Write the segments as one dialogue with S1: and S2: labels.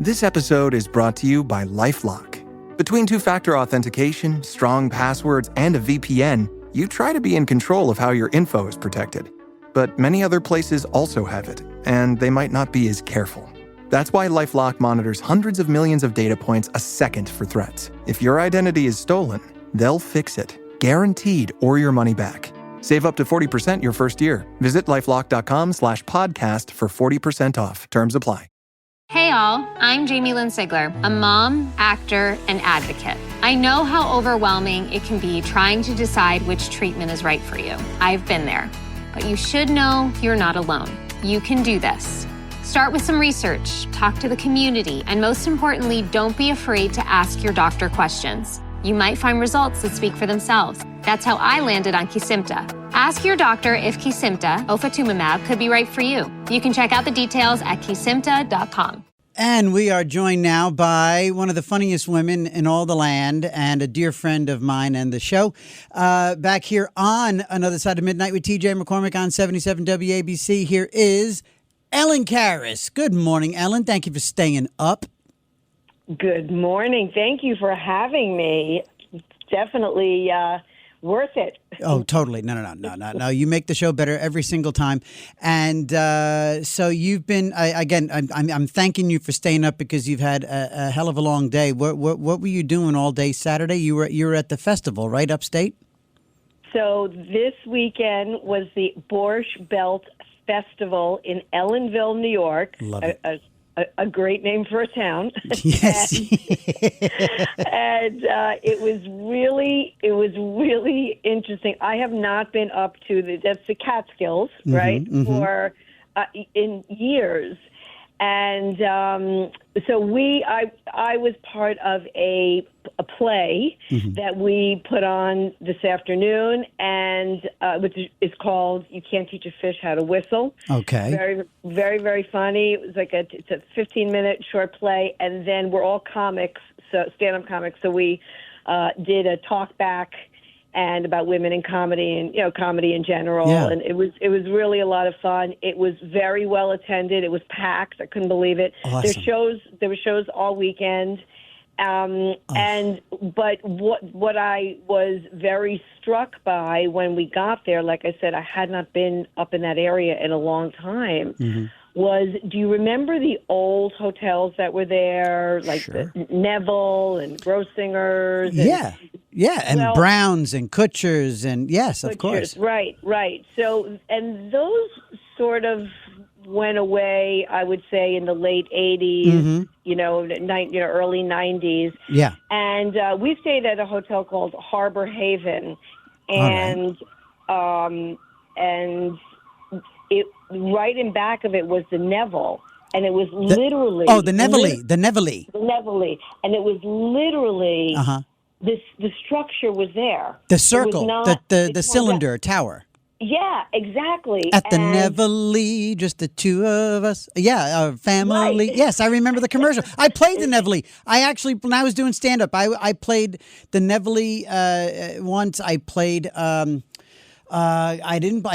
S1: This episode is brought to you by LifeLock. Between two-factor authentication, strong passwords, and a VPN, you try to be in control of how your info is protected. But many other places also have it, and they might not be as careful. That's why LifeLock monitors hundreds of millions of data points a second for threats. If your identity is stolen, they'll fix it, guaranteed, or your money back. Save up to 40% your first year. Visit LifeLock.com/podcast for 40% off. Terms apply.
S2: Hey all, I'm Jamie Lynn Sigler, a mom, actor, and advocate. I know how overwhelming it can be trying to decide which treatment is right for you. I've been there. But you should know you're not alone. You can do this. Start with some research, talk to the community, and most importantly, don't be afraid to ask your doctor questions. You might find results that speak for themselves. That's how I landed on Kesimpta. Ask your doctor if Kesimpta, ofatumumab, could be right for you. You can check out the details at kesimpta.com.
S3: And we are joined now by one of the funniest women in all the land and a dear friend of mine and the show. Back here on Another Side of Midnight with TJ McCormick on 77 WABC, here is Ellen Karis. Good morning, Ellen. Thank you for staying up.
S4: Good morning. Thank you for having me. Definitely worth it.
S3: Oh, totally. No. You make the show better every single time. And so you've been, I'm thanking you for staying up because you've had a hell of a long day. What were you doing all day Saturday? You were at the festival, right, upstate?
S4: So this weekend was the Borscht Belt Festival in Ellenville, New York.
S3: Love it.
S4: A great name for a town.
S3: Yes.
S4: and it was really interesting. I have not been up to that's the Catskills, right? For in years. And so I was part of a play that we put on this afternoon, and which is called "You Can't Teach a Fish How to Whistle."
S3: Okay.
S4: Very, very, very funny. It was like it's a 15-minute short play, and then we're all comics, so stand-up comics. So we did a talk back and about women in comedy and comedy in general, and it was really a lot of fun. It was very well attended. It was packed. I couldn't believe it.
S3: Awesome.
S4: There were shows all weekend, but what I was very struck by when we got there, like I said, I had not been up in that area in a long time. Was, do you remember the old hotels that were there, like
S3: Sure.
S4: the Neville and Grossinger's?
S3: And Browns and Kutchers, and yes, of course.
S4: Right. So, and those sort of went away, I would say, in the late 80s, early 90s. Yeah. And we stayed at a hotel called Harbor Haven, and it right in back of it was the Neville, and it was literally
S3: the Neville,
S4: and it was literally the structure was there.
S3: The circle, the cylinder tower.
S4: Yeah, exactly.
S3: At the Neville, just the two of us. Yeah, our family. Right. Yes, I remember the commercial. I played the Neville. I actually, when I was doing stand-up, I played the Neville once. I played. I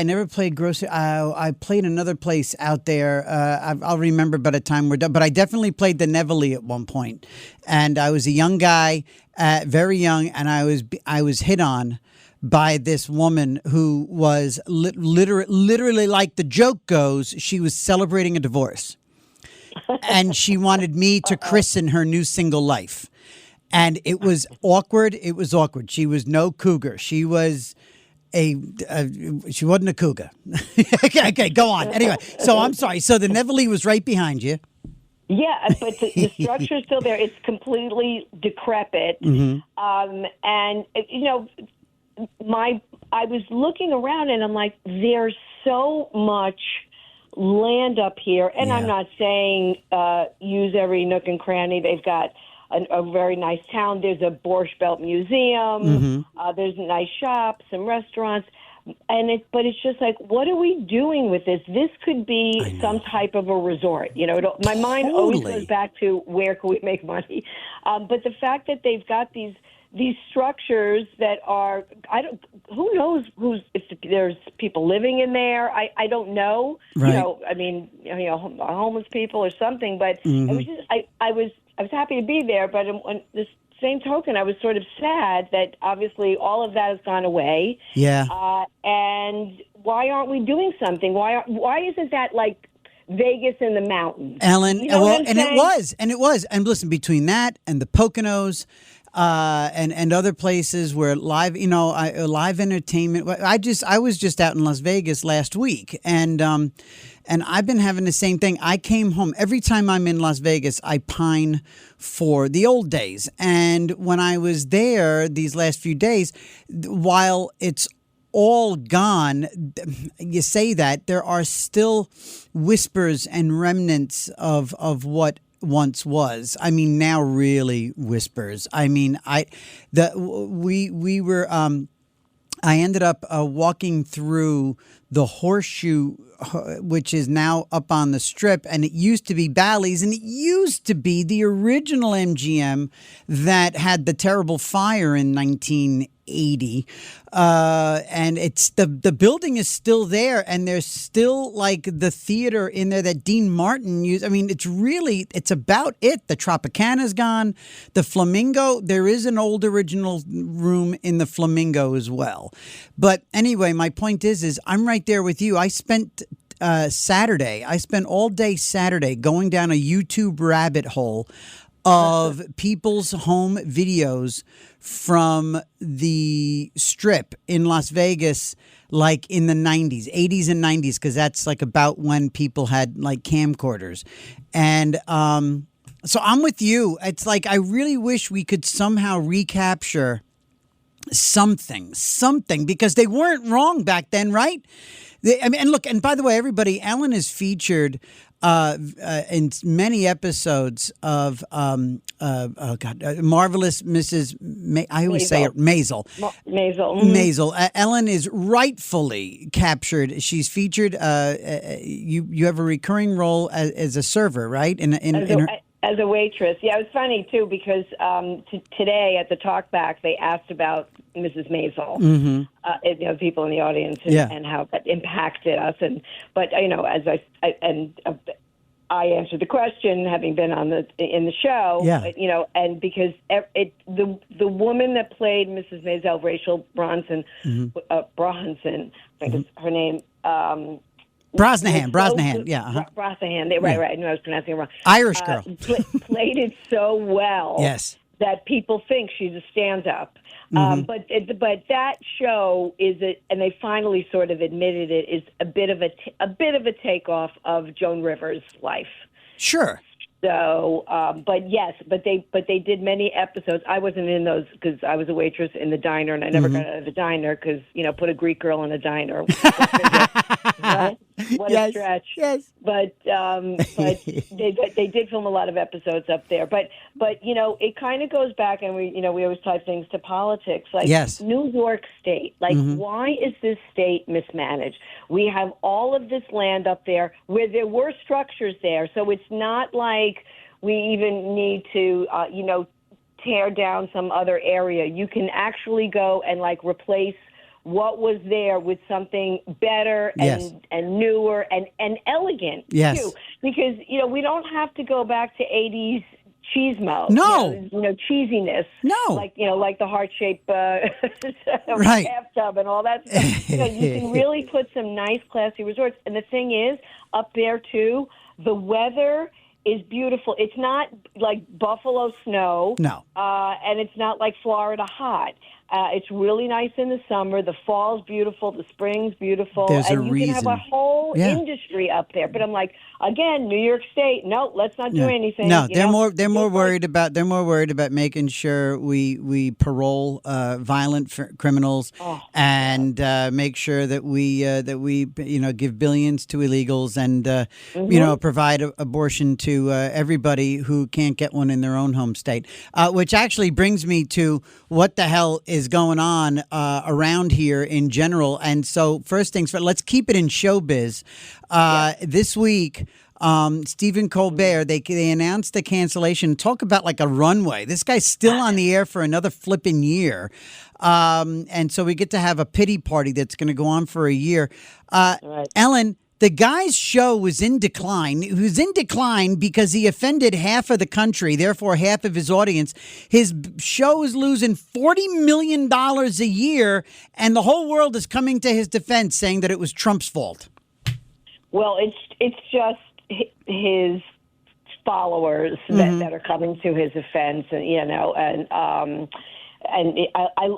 S3: never played Grocery. I played another place out there. I'll remember by the time we're done. But I definitely played the Neville at one point. And I was a young guy, very young, and I was hit on by this woman who was literally, like the joke goes, she was celebrating a divorce. And she wanted me to christen her new single life. And it was awkward. She was no cougar. She was... she wasn't a cougar. Okay, go on. Anyway, so I'm sorry. So the Neville was right behind you.
S4: Yeah, but the structure is still there. It's completely decrepit. And I was looking around and I'm like, there's so much land up here. And I'm not saying use every nook and cranny. They've got a very nice town. There's a Borscht Belt Museum. There's nice shops and restaurants. But it's just like, what are we doing with this? This could be some type of a resort. My mind always goes back to where can we make money. But the fact that they've got these these structures that are, who knows if there's people living in there. I don't know.
S3: Right.
S4: I mean, homeless people or something. But it was just, I was happy to be there. But on this same token, I was sort of sad that obviously all of that has gone away.
S3: Yeah.
S4: And why aren't we doing something? Why isn't that like Vegas in the mountains?
S3: Ellen,
S4: you know
S3: and it was. And listen, between that and the Poconos, and other places where live entertainment. I was just out in Las Vegas last week, and I've been having the same thing. I came home every time I'm in Las Vegas. I pine for the old days, and when I was there these last few days, while it's all gone, you say that there are still whispers and remnants of what once was. I mean, now really whispers. I mean, I ended up walking through the Horseshoe, which is now up on the Strip, and it used to be Bally's, and it used to be the original MGM that had the terrible fire in 1980. And it's the building is still there, and there's still like the theater in there that Dean Martin used. I mean, it's about it. The Tropicana's gone. The Flamingo, there is an old original room in the Flamingo as well. But anyway, my point is I'm right there with you. I spent all day Saturday going down a YouTube rabbit hole of people's home videos from the Strip in Las Vegas, like in the 80s and 90s, because that's like about when people had like camcorders. And so I'm with you. It's like I really wish we could somehow recapture something, because they weren't wrong back then, right? And look, and by the way, everybody, Ellen is featured in many episodes of Marvelous Mrs. I always say it, Maisel.
S4: Maisel.
S3: Maisel. Ellen is rightfully captured. She's featured. You have a recurring role as a server, right?
S4: As a waitress. Yeah, it was funny, too, because today at the talkback, they asked about Mrs. Maisel, people in the audience, and how that impacted us. But as I answered the question, having been in the show, and because the woman that played Mrs. Maisel, Rachel Bronson, Bronson, I think is her name.
S3: Brosnahan,
S4: yeah. Brosnahan, right. I knew I was pronouncing it wrong.
S3: Irish girl.
S4: Played it so well that people think she's a stand-up. But that show and they finally sort of admitted it, is a bit of a takeoff of Joan Rivers' life.
S3: Sure.
S4: So, but they did many episodes. I wasn't in those because I was a waitress in the diner, and I never got out of the diner because put a Greek girl in a diner. Right? What a stretch. Yes. But they did film a lot of episodes up there. But it kind of goes back, and we always tie things to politics. Like New York State. Like, why is this state mismanaged? We have all of this land up there where there were structures there, so it's not like we even need to tear down some other area. You can actually go and replace what was there with something better and newer and elegant too, because we don't have to go back to 80s cheesemo.
S3: No,
S4: cheesiness. No, like the heart-shaped bathtub and all that stuff. You can really put some nice, classy resorts. And the thing is, up there too, the weather is beautiful. It's not like Buffalo snow. No, and it's not like Florida hot. It's really nice in the summer. The fall's beautiful. The spring's beautiful.
S3: There's
S4: and
S3: a
S4: you
S3: reason.
S4: Can have a whole industry up there. But I'm like, again, New York State. No, let's not do anything.
S3: No, they're more worried about making sure we parole violent criminals and make sure that we give billions to illegals and provide abortion to everybody who can't get one in their own home state. Which actually brings me to what the hell is going on around here in general. And so first things first, let's keep it in showbiz. This week, Stephen Colbert, they announced the cancellation. Talk about like a runway. This guy's still on the air for another flipping year. And so we get to have a pity party that's going to go on for a year.
S4: Right.
S3: Ellen, the guy's show was in decline. It was in decline because he offended half of the country, therefore half of his audience. His show is losing $40 million a year, and the whole world is coming to his defense, saying that it was Trump's fault.
S4: Well, it's just his followers that are coming to his offense, and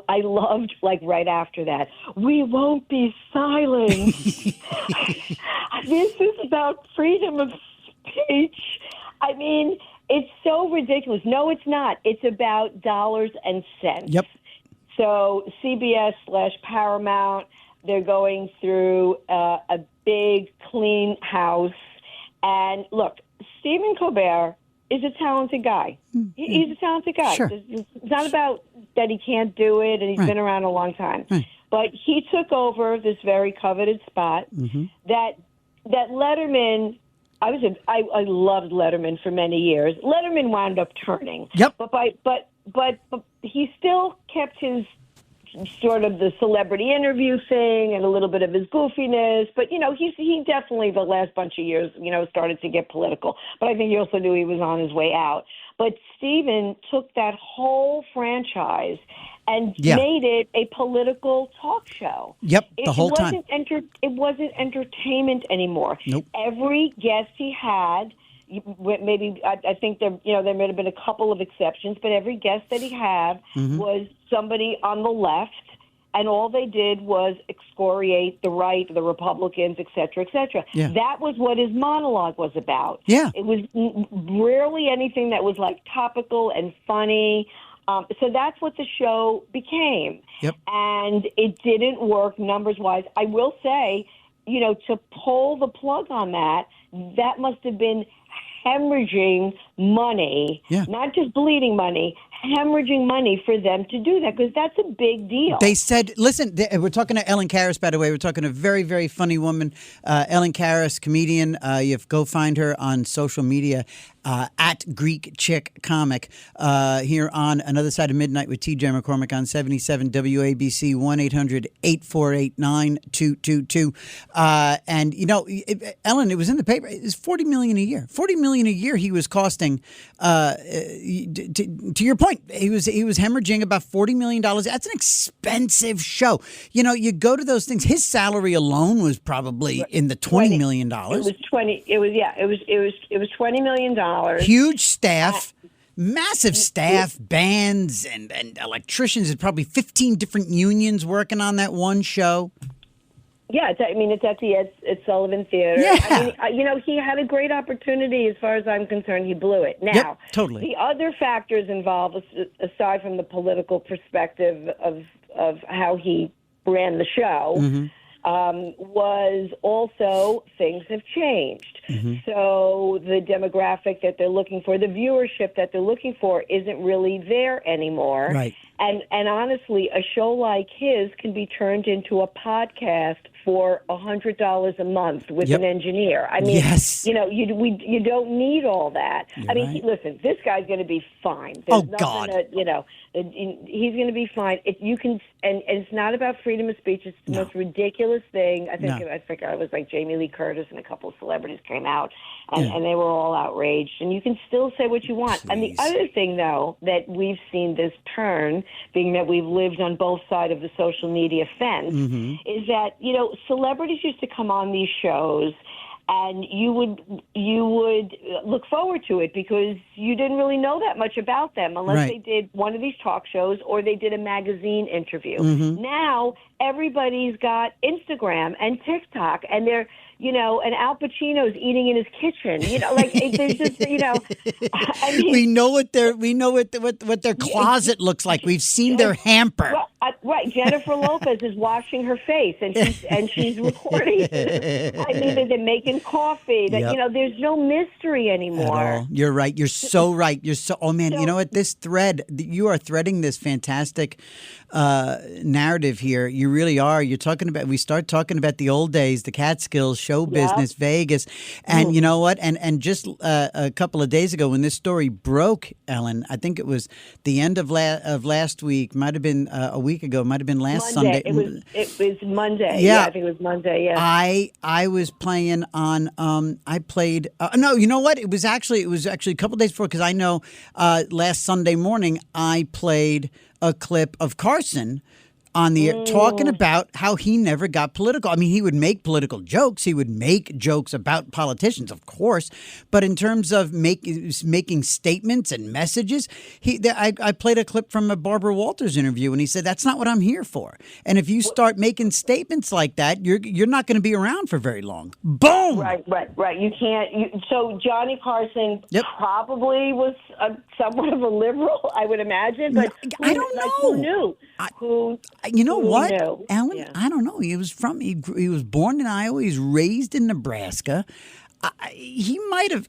S4: I loved, like, right after that, we won't be silent. This is about freedom of speech. I mean, it's so ridiculous. No, it's not. It's about dollars and cents.
S3: Yep.
S4: So CBS/Paramount, they're going through a big clean house. And look, Stephen Colbert is a talented guy. He's a talented guy.
S3: Sure.
S4: It's not about that he can't do it, and he's been around a long time.
S3: Right.
S4: But he took over this very coveted spot that Letterman. I loved Letterman for many years. Letterman wound up turning.
S3: Yep.
S4: But he still kept his sort of the celebrity interview thing and a little bit of his goofiness. But, he definitely the last bunch of years, started to get political. But I think he also knew he was on his way out. But Stephen took that whole franchise and made it a political talk show.
S3: Yep, the whole time.
S4: It wasn't entertainment anymore.
S3: Nope.
S4: Every guest he had, maybe I think there might have been a couple of exceptions, but every guest that he had was somebody on the left, and all they did was excoriate the right, the Republicans, et cetera, et cetera.
S3: Yeah.
S4: That was what his monologue was about.
S3: Yeah.
S4: It was rarely anything that was like topical and funny. So that's what the show became.
S3: Yep.
S4: And it didn't work numbers-wise. I will say, to pull the plug on that must have been hemorrhaging money, not just bleeding money, hemorrhaging money for them to do that, because that's a big deal.
S3: They said, listen, we're talking to Ellen Karis, by the way. We're talking to a very, very funny woman, Ellen Karis, comedian. You have go find her on social media at Greek Chick Comic here on Another Side of Midnight with TJ McCormick on 77 WABC 1-800-848-9222. And, Ellen, it was in the paper. It was $40 million a year. $40 million a year he was costing. To your point, he was hemorrhaging about $40 million. That's an expensive show. You go to those things. His salary alone was probably in the $20 million.
S4: It was $20 million.
S3: Huge staff, massive staff, bands and electricians. There's probably 15 different unions working on that one show.
S4: Yeah, it's at the Ed Sullivan Theater.
S3: Yeah.
S4: He had a great opportunity. As far as I'm concerned, he blew it. Now,
S3: yep, totally.
S4: The other factors involved, aside from the political perspective of how he ran the show, was also things have changed. So the demographic that they're looking for, the viewership that they're looking for, isn't really there anymore.
S3: Right.
S4: And honestly, a show like his can be turned into a podcast for $100 a month with an engineer. I mean,
S3: yes.
S4: You don't need all that.
S3: You're right.
S4: Listen, this guy's going to be fine. There's
S3: God.
S4: He's going to be fine. And it's not about freedom of speech. It's the most ridiculous thing. I think it was like Jamie Lee Curtis and a couple of celebrities came out, and they were all outraged. And you can still say what you want.
S3: Please.
S4: And the other thing, though, that we've seen this turn, being that we've lived on both sides of the social media fence, is that, celebrities used to come on these shows, and you would look forward to it because you didn't really know that much about them unless they did one of these talk shows or they did a magazine interview. Now everybody's got Instagram and TikTok, and they're and Al Pacino's eating in his kitchen. There's just I mean,
S3: we know what their closet looks like. We've seen their hamper.
S4: Well, Right, Jennifer Lopez is washing her face and she's recording. I mean, they're making coffee. That there's no mystery anymore.
S3: At all. You're right. You're so right. You're so. Oh man, you know what? This thread, you are threading this fantastic narrative here. You really are. You're talking about. We start talking about the old days, the Catskills, show business, Vegas, and you know what? And just a couple of days ago, when this story broke, Ellen, I think it was the end of last week. Might have been a week ago. Might have been last
S4: Monday.
S3: Sunday.
S4: It was Monday.
S3: Yeah.
S4: I think it was Monday. Yeah.
S3: I was playing on. I played. No, you know what? It was actually a couple days before, because I know last Sunday morning I played a clip of Carson on the air talking about how he never got political. I mean, he would make political jokes. He would make jokes about politicians, of course. But in terms of making statements and messages, I played a clip from a Barbara Walters interview, and he said, that's not what I'm here for. And if you start making statements like that, you're not going to be around for very long. Boom!
S4: Right. You can't. So Johnny Carson probably was somewhat of a liberal, I would imagine. But
S3: I don't know.
S4: Who knew?
S3: You know what,
S4: knew?
S3: Ellen?
S4: Yeah.
S3: I don't know. He was born in Iowa. He's raised in Nebraska. He might have.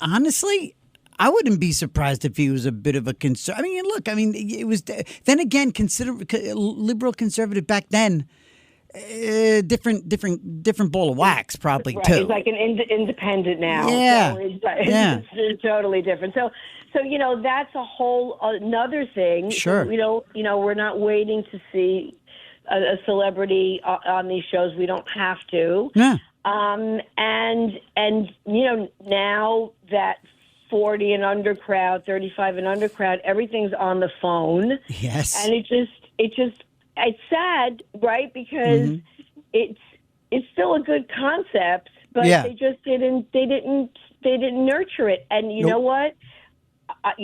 S3: Honestly, I wouldn't be surprised if he was a bit of a conservative. I mean, look. I mean, it was. Then again, liberal conservative back then. Different ball of wax, probably too.
S4: He's like an independent now.
S3: Yeah,
S4: so it's totally different. So that's a whole another thing.
S3: Sure.
S4: We're not waiting to see a celebrity on these shows. We don't have to.
S3: Yeah.
S4: And now that 40 and under crowd, 35 and under crowd, everything's on the phone.
S3: Yes.
S4: And it's sad, right? Because it's still a good concept, but they just didn't nurture it. And you know what? I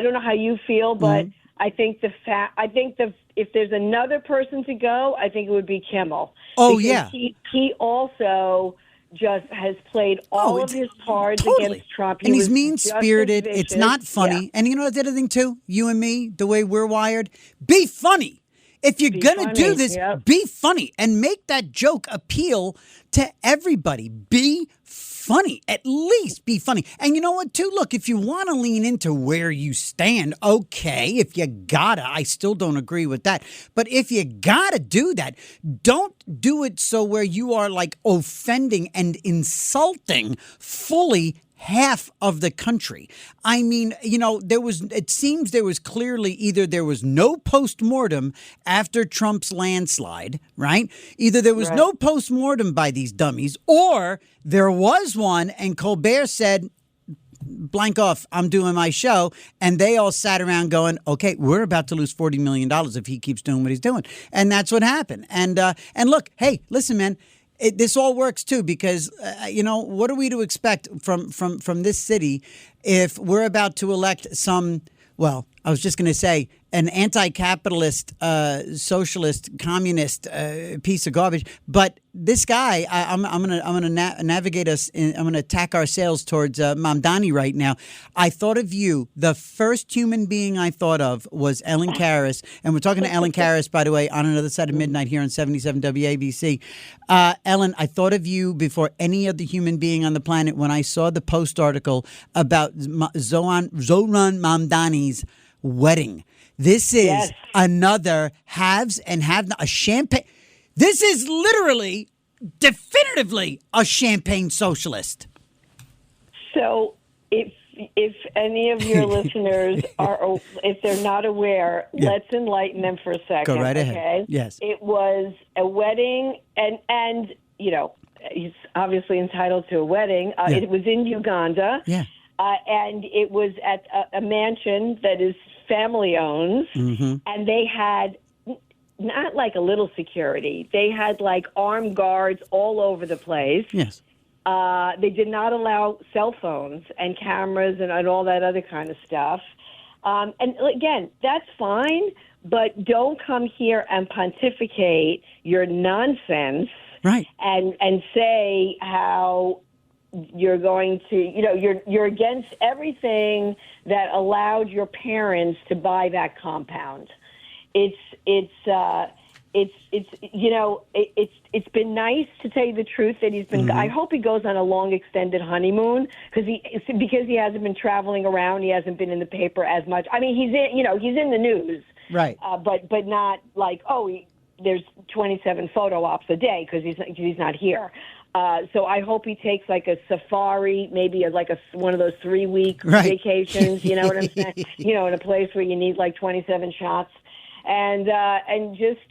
S4: don't know how you feel, but I think if there's another person to go, I think it would be Kimmel.
S3: Oh,
S4: because
S3: yeah.
S4: He also just has played all of his cards against Trump.
S3: And he's mean-spirited. It's not funny.
S4: Yeah.
S3: And you know the other thing, too? You and me, the way we're wired, be funny. If you're going to do this, be funny and make that joke appeal to everybody. Be funny. At least be funny. And you know what, too? Look, if you want to lean into where you stand, okay. If you gotta, I still don't agree with that. But if you gotta do that, don't do it so where you are like offending and insulting fully half of the country. I mean, it seems there was clearly either there was no postmortem after Trump's landslide, right? Either there was no postmortem by these dummies, or there was one and Colbert said, blank off, I'm doing my show. And they all sat around going, okay, we're about to lose $40 million if he keeps doing what he's doing. And that's what happened. And look, hey, listen, man. This all works, too, because, what are we to expect from this city if we're about to elect I was just going to say an anti-capitalist, socialist, communist piece of garbage. But this guy, I'm gonna navigate us. I'm gonna attack our sails towards Mamdani right now. I thought of you. The first human being I thought of was Ellen Karis, and we're talking to Ellen Karis, by the way, on Another Side of Midnight here on 77 WABC. Ellen, I thought of you before any other human being on the planet when I saw the Post article about Zohran Mamdani's wedding. This is another haves and have-not, a champagne. This is literally, definitively a champagne socialist.
S4: So if any of your listeners if they're not aware, let's enlighten them for a second.
S3: Go right ahead.
S4: Okay?
S3: Yes.
S4: It was a wedding, and he's obviously entitled to a wedding. It was in Uganda.
S3: Yeah.
S4: And it was at a mansion that is family owned, and they had not like a little security. They had like armed guards all over the place.
S3: Yes.
S4: They did not allow cell phones and cameras and all that other kind of stuff. And again, that's fine, but don't come here and pontificate your nonsense,
S3: right?
S4: And say how you're going to, you're against everything that allowed your parents to buy that compound. it's been nice, to tell you the truth, that he's been. I hope he goes on a long extended honeymoon because he hasn't been traveling around. He hasn't been in the paper as much. I mean, he's in the news,
S3: right?
S4: But not like there's 27 photo ops a day because he's not here. So I hope he takes like a safari, maybe one of those 3-week vacations. You know what I'm saying? In a place where you need like 27 shots. And just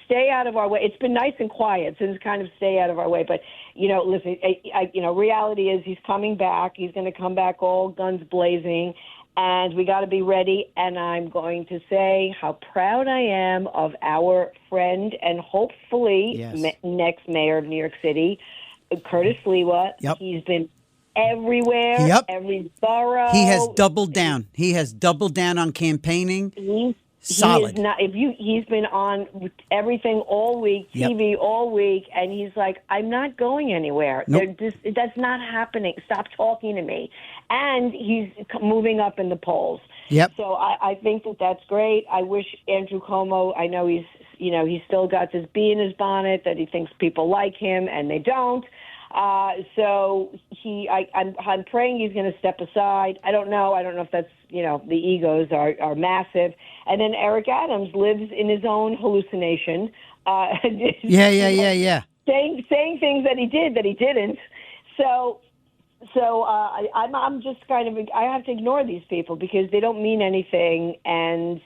S4: stay out of our way. It's been nice and quiet, so just kind of stay out of our way. But listen, reality is he's coming back. He's going to come back all guns blazing, and we got to be ready. And I'm going to say how proud I am of our friend and hopefully next mayor of New York City, Curtis Lewa.
S3: Yep.
S4: He's been everywhere, every borough.
S3: He has doubled down. He has doubled down on campaigning. Solid.
S4: He's been on everything all week, TV all week, and he's like, I'm not going anywhere.
S3: Nope.
S4: That's not happening. Stop talking to me. And he's moving up in the polls.
S3: Yep.
S4: So I think that's great. I wish Andrew Cuomo, I know he's still got this bee in his bonnet that he thinks people like him and they don't. So I'm praying he's going to step aside. I don't know if that's, the egos are massive. And then Eric Adams lives in his own hallucination.
S3: Yeah.
S4: Saying things that he didn't. So I'm just kind of, I have to ignore these people because they don't mean anything and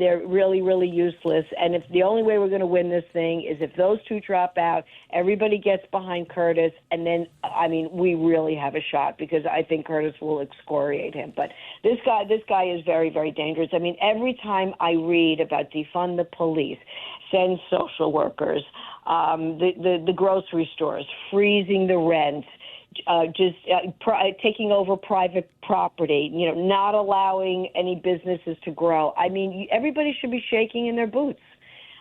S4: they're really, really useless. And if the only way we're going to win this thing is if those two drop out, everybody gets behind Curtis, and then, we really have a shot because I think Curtis will excoriate him. But this guy is very, very dangerous. Every time I read about defund the police, send social workers, the grocery stores, freezing the rent, taking over private property, not allowing any businesses to grow. Everybody should be shaking in their boots.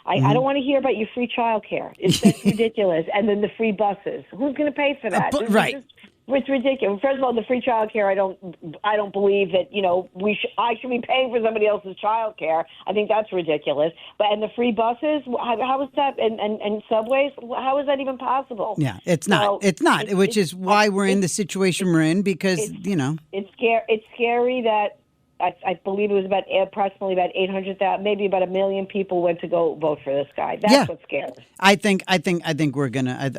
S4: I don't want to hear about your free childcare. That's ridiculous. And then the free buses. Who's going to pay for that? It's ridiculous. First of all, the free childcare, I don't believe that, I should be paying for somebody else's childcare. I think that's ridiculous. And the free buses, how is that? And subways, how is that even possible?
S3: Yeah, it's not. Which is why we're in the situation we're in because,
S4: It's scary that I believe it was approximately about 800,000, maybe about 1 million people went to go vote for this guy. That's what's scary.
S3: I think we're gonna.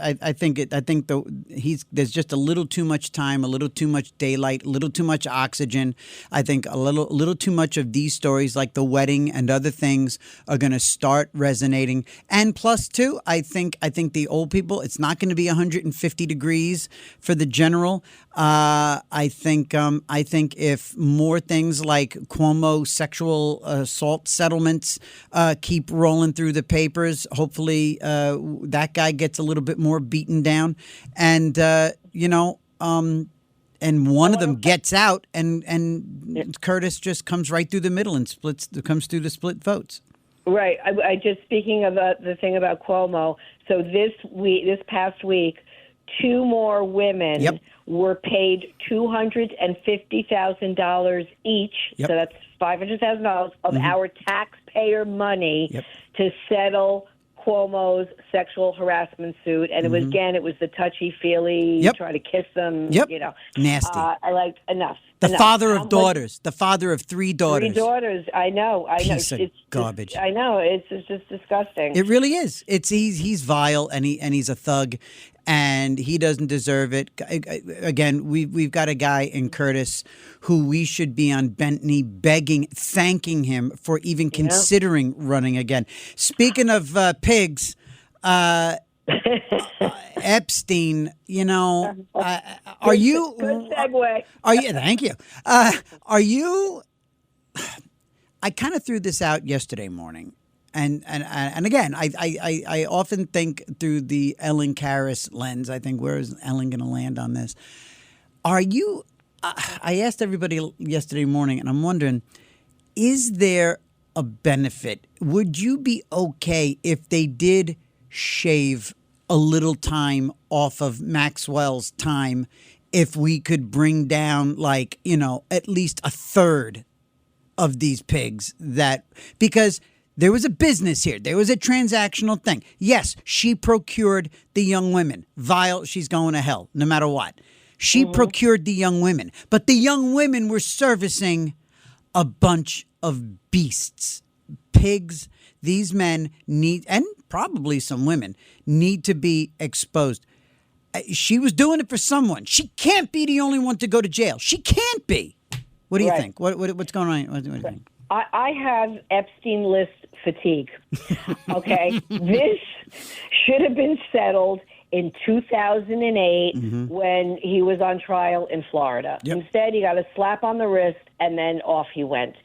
S3: There's just a little too much time, a little too much daylight, a little too much oxygen. I think a little too much of these stories like the wedding and other things are gonna start resonating. And plus, too, I think the old people. It's not going to be 150 degrees for the general. I think if more things like Cuomo sexual assault settlements keep rolling through the papers, hopefully that guy gets a little bit more beaten down, and and one of them gets out, and Curtis just comes right through the middle and comes through the split votes.
S4: Right. I just speaking of the thing about Cuomo. So this past week, 2 more women were paid $250,000 each. So that's $500,000 of our taxpayer money to settle Cuomo's sexual harassment suit. And it was the touchy-feely, try to kiss them,
S3: Nasty.
S4: Enough.
S3: The father of daughters. The father of 3 daughters.
S4: 3 daughters. I know.
S3: Piece of garbage.
S4: I know. It's just disgusting.
S3: It really is. He's vile and he's a thug, and he doesn't deserve it. Again, we've got a guy in Curtis who we should be on bent knee thanking him for even considering running again. Speaking of pigs. Epstein, are you?
S4: Good segue.
S3: Are you? Thank you. Are you? I kind of threw this out yesterday morning, and again, I often think through the Ellen Karis lens. I think, where is Ellen going to land on this? Are you? I asked everybody yesterday morning, and I'm wondering, is there a benefit? Would you be okay if they did shave a little time off of Maxwell's time if we could bring down at least a third of these pigs because there was a business here. There was a transactional thing. Yes, she procured the young women. Vile, she's going to hell no matter what. She procured the young women, but the young women were servicing a bunch of beasts, pigs. These men need, and probably some women, need to be exposed. She was doing it for someone. She can't be the only one to go to jail. She can't be. What do you think? What's going on? What do you think?
S4: I have Epstein list fatigue. Okay, this should have been settled in 2008 when he was on trial in Florida. Yep. Instead, he got a slap on the wrist and then off he went.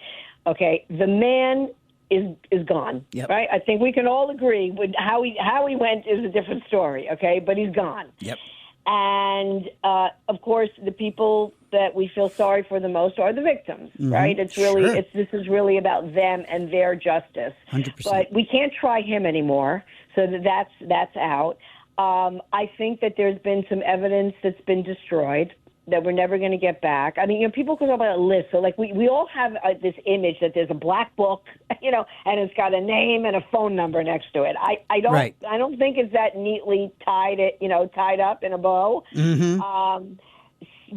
S4: Okay, the man is gone. Yep. Right? I think we can all agree with how he went is a different story. Okay, but he's gone.
S3: Yep.
S4: And of course, the people that we feel sorry for the most are the victims, right? It's really, this is really about them and their justice.
S3: 100%.
S4: But we can't try him anymore, so that's out. I think that there's been some evidence that's been destroyed that we're never going to get back. I mean, people can talk about a list. So, like, we all have this image that there's a black book, and it's got a name and a phone number next to it. I don't think it's that neatly tied up in a bow.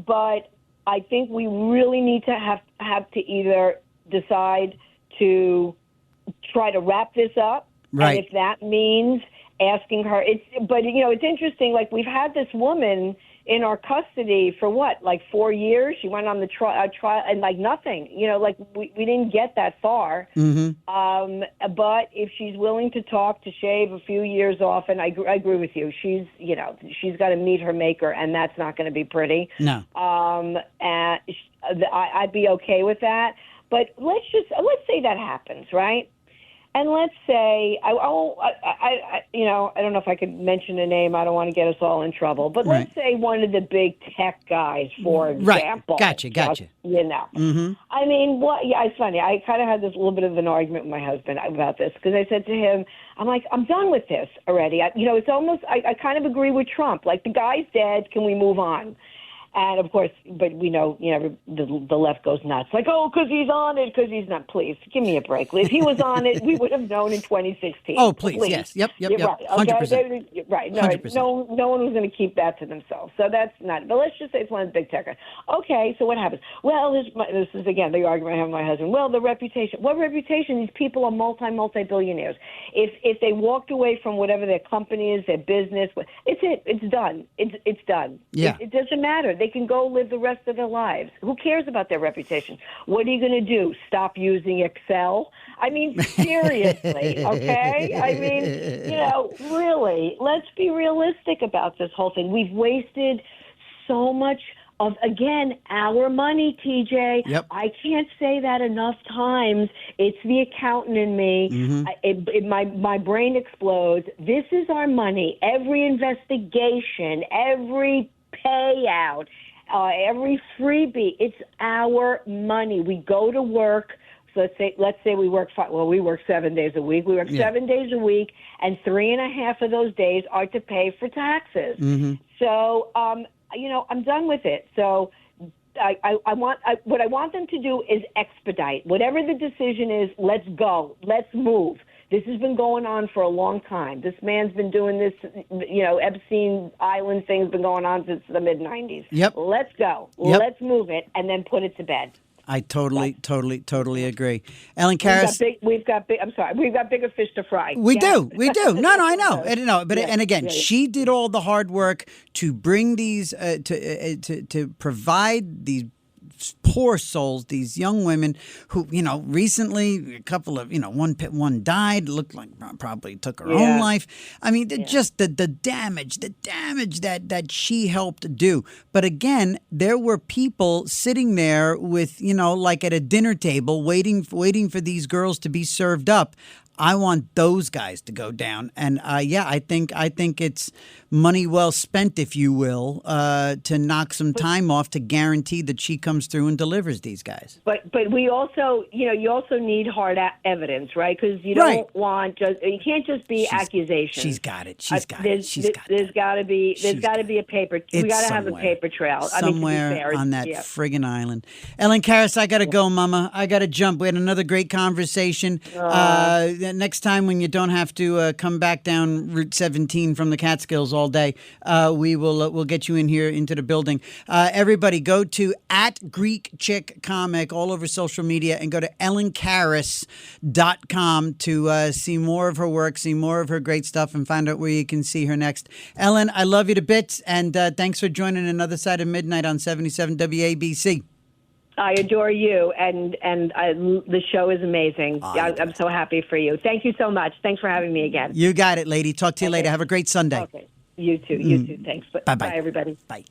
S4: But I think we really need to have to either decide to try to wrap this up,
S3: right?
S4: And if that means asking her, it's interesting. Like, we've had this woman in our custody for like 4 years. She went on the trial and like nothing, we didn't get that far. But if she's willing to talk, to shave a few years off, and I agree with you, she's got to meet her maker, and that's not going to be pretty.
S3: No.
S4: And I'd be okay with that. But let's say that happens, right? And let's say, I don't know if I could mention a name. I don't want to get us all in trouble. But let's say one of the big tech guys, for example.
S3: Right. Gotcha.
S4: I mean, it's funny. I kind of had this little bit of an argument with my husband about this, because I said to him, I'm like, I'm done with this already. It's almost, I kind of agree with Trump. Like, the guy's dead. Can we move on? And, of course, but we know, the left goes nuts. Like, because he's on it, because he's not. Please, give me a break. If he was on it, we would have known in 2016.
S3: Oh, please. Yes. Yep.
S4: Right. Okay?
S3: 100%.
S4: Right. No,
S3: 100%.
S4: no one was going to keep that to themselves. So that's not. But let's just say it's one of the big tech guys. Okay, so what happens? Well, this is, again, the argument I have with my husband. Well, the reputation. What reputation? These people are multi-billionaires. If they walked away from whatever their company is, their business, it's done. It's done.
S3: Yeah.
S4: It doesn't matter. They can go live the rest of their lives. Who cares about their reputation? What are you going to do? Stop using Excel? I mean, seriously, okay? I mean, really, let's be realistic about this whole thing. We've wasted so much of, again, our money, TJ.
S3: Yep.
S4: I can't say that enough times. It's the accountant in me. My brain explodes. This is our money. Every investigation, every payout, every freebie, it's our money. We go to work. So let's say we work 7 days a week. We work 7 days a week, and 3.5 of those days are to pay for taxes. So, I'm done with it. So what I want them to do is expedite. Whatever the decision is, let's go. Let's move. This has been going on for a long time. This man's been doing this, Epstein Island thing's been going on since the mid-'90s.
S3: Yep.
S4: Let's go.
S3: Yep.
S4: Let's move it and then put it to bed.
S3: I totally agree. Ellen Karis.
S4: We've got bigger fish to fry.
S3: We do. No, I know. But and again, she did all the hard work to bring these, to provide these poor souls, these young women who, recently a couple of, one died, looked like probably took her own life. I mean, just the damage that she helped do. But again, there were people sitting there with, like at a dinner table waiting for these girls to be served up. I want those guys to go down. And I think it's money well spent, if you will, to knock some time off to guarantee that she comes through and delivers these guys.
S4: But we also, you also need hard evidence, right? Because you don't want you can't just be accusations.
S3: She's got it. She's got it.
S4: There's got to be a paper. We got to have a paper trail
S3: somewhere on that friggin' island. Ellen Karis, I got to go, Mama. I got to jump. We had another great conversation. Next time when you don't have to come back down Route 17 from the Catskills all day, we'll get you in here into the building. Everybody go to @GreekChickComic all over social media and go to ellenkaris.com to see more of her work, see more of her great stuff, and find out where you can see her next. Ellen, I love you to bits, and thanks for joining Another Side of Midnight on 77 WABC.
S4: I adore you, and the show is amazing. I'm so happy for you. Thank you so much. Thanks for having me again.
S3: You got it, lady. Talk to you later. Have a great Sunday.
S4: Okay. You too. You too. Thanks.
S3: Bye-bye.
S4: Bye, everybody.
S3: Bye.